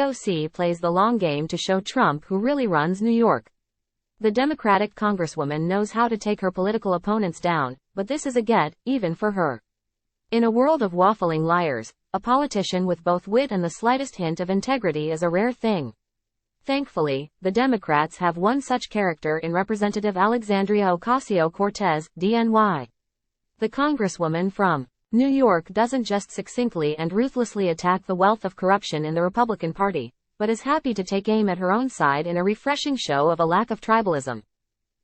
AOC plays the long game to show Trump who really runs New York. The Democratic congresswoman knows how to take her political opponents down, but this is a get, even for her. In a world of waffling liars, a politician with both wit and the slightest hint of integrity is a rare thing. Thankfully, the Democrats have one such character in Representative Alexandria Ocasio-Cortez, DNY. The congresswoman from New York doesn't just succinctly and ruthlessly attack the wealth of corruption in the Republican Party, but is happy to take aim at her own side in a refreshing show of a lack of tribalism.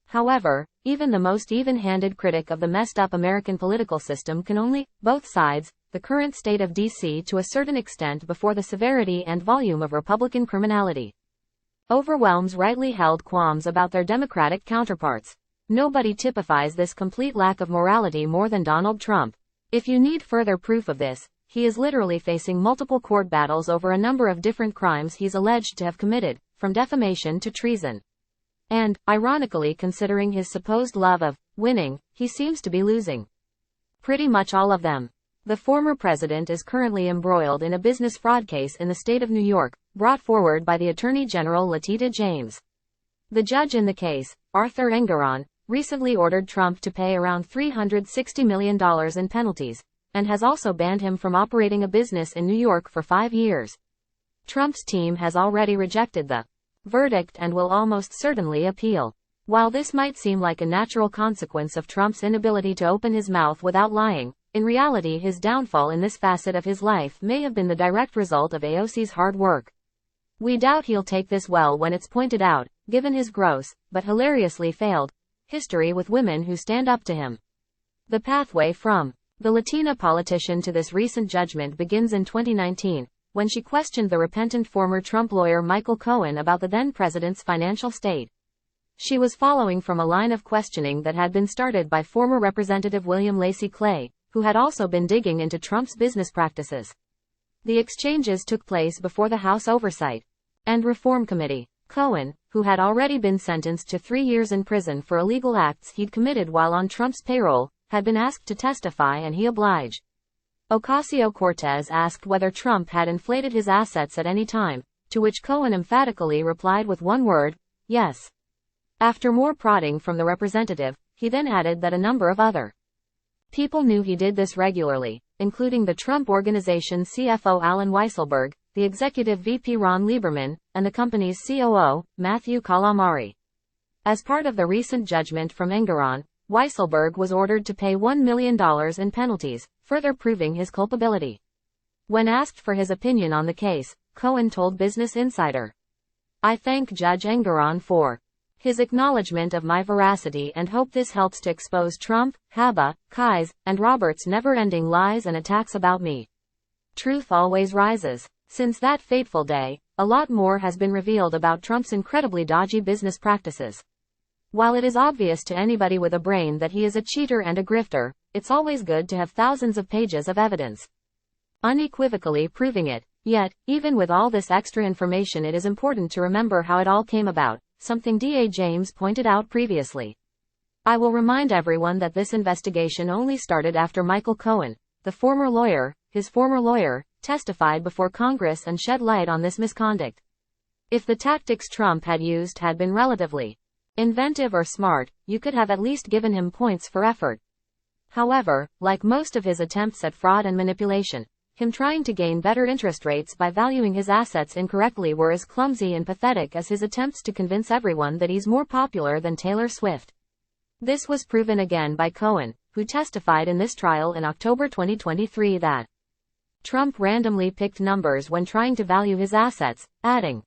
However, even the most even-handed critic of the messed-up American political system can only, both sides, the current state of D.C. to a certain extent before the severity and volume of Republican criminality. Overwhelms rightly held qualms about their Democratic counterparts. Nobody typifies this complete lack of morality more than Donald Trump. If you need further proof of this, he is literally facing multiple court battles over a number of different crimes he's alleged to have committed, from defamation to treason. And, ironically, considering his supposed love of winning, he seems to be losing pretty much all of them. The former president is currently embroiled in a business fraud case in the state of New York, brought forward by the Attorney General Letitia James. The judge in the case, Arthur Engoron, recently ordered Trump to pay around $360 million in penalties, and has also banned him from operating a business in New York for 5 years. Trump's team has already rejected the verdict and will almost certainly appeal. While this might seem like a natural consequence of Trump's inability to open his mouth without lying, in reality his downfall in this facet of his life may have been the direct result of AOC's hard work. We doubt he'll take this well when it's pointed out, given his gross, but hilariously failed, history with women who stand up to him. The pathway from the Latina politician to this recent judgment begins in 2019, when she questioned the repentant former Trump lawyer Michael Cohen about the then-president's financial state. She was following from a line of questioning that had been started by former Representative William Lacey Clay, who had also been digging into Trump's business practices. The exchanges took place before the House Oversight and Reform Committee. Cohen, who had already been sentenced to 3 years in prison for illegal acts he'd committed while on Trump's payroll, had been asked to testify and he obliged. Ocasio-Cortez asked whether Trump had inflated his assets at any time, to which Cohen emphatically replied with one word, yes. After more prodding from the representative, he then added that a number of other people knew he did this regularly, including the Trump Organization's CFO Alan Weisselberg, the executive VP Ron Lieberman, and the company's COO, Matthew Calamari. As part of the recent judgment from Engoron, Weisselberg was ordered to pay $1 million in penalties, further proving his culpability. When asked for his opinion on the case, Cohen told Business Insider, "I thank Judge Engoron for his acknowledgement of my veracity and hope this helps to expose Trump, Haba, Kai's, and Roberts' never-ending lies and attacks about me. Truth always rises." Since that fateful day, a lot more has been revealed about Trump's incredibly dodgy business practices. While it is obvious to anybody with a brain that he is a cheater and a grifter, it's always good to have thousands of pages of evidence unequivocally proving it. Yet, even with all this extra information, it is important to remember how it all came about, something DA James pointed out previously. I will remind everyone that this investigation only started after Michael Cohen, the former lawyer, his former lawyer, testified before Congress and shed light on this misconduct. If the tactics Trump had used had been relatively inventive or smart, you could have at least given him points for effort. However, like most of his attempts at fraud and manipulation, him trying to gain better interest rates by valuing his assets incorrectly were as clumsy and pathetic as his attempts to convince everyone that he's more popular than Taylor Swift. This was proven again by Cohen, who testified in this trial in October 2023 that Trump randomly picked numbers when trying to value his assets, adding,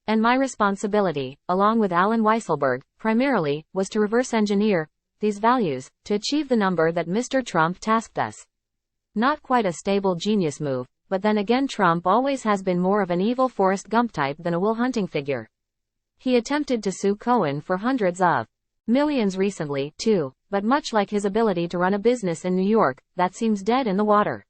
"And my responsibility, along with Alan Weisselberg, primarily, was to reverse engineer these values to achieve the number that Mr. Trump tasked us." Not quite a stable genius move, but then again Trump always has been more of an evil Forrest Gump type than a Will Hunting figure. He attempted to sue Cohen for hundreds of millions recently, too, but much like his ability to run a business in New York, that seems dead in the water.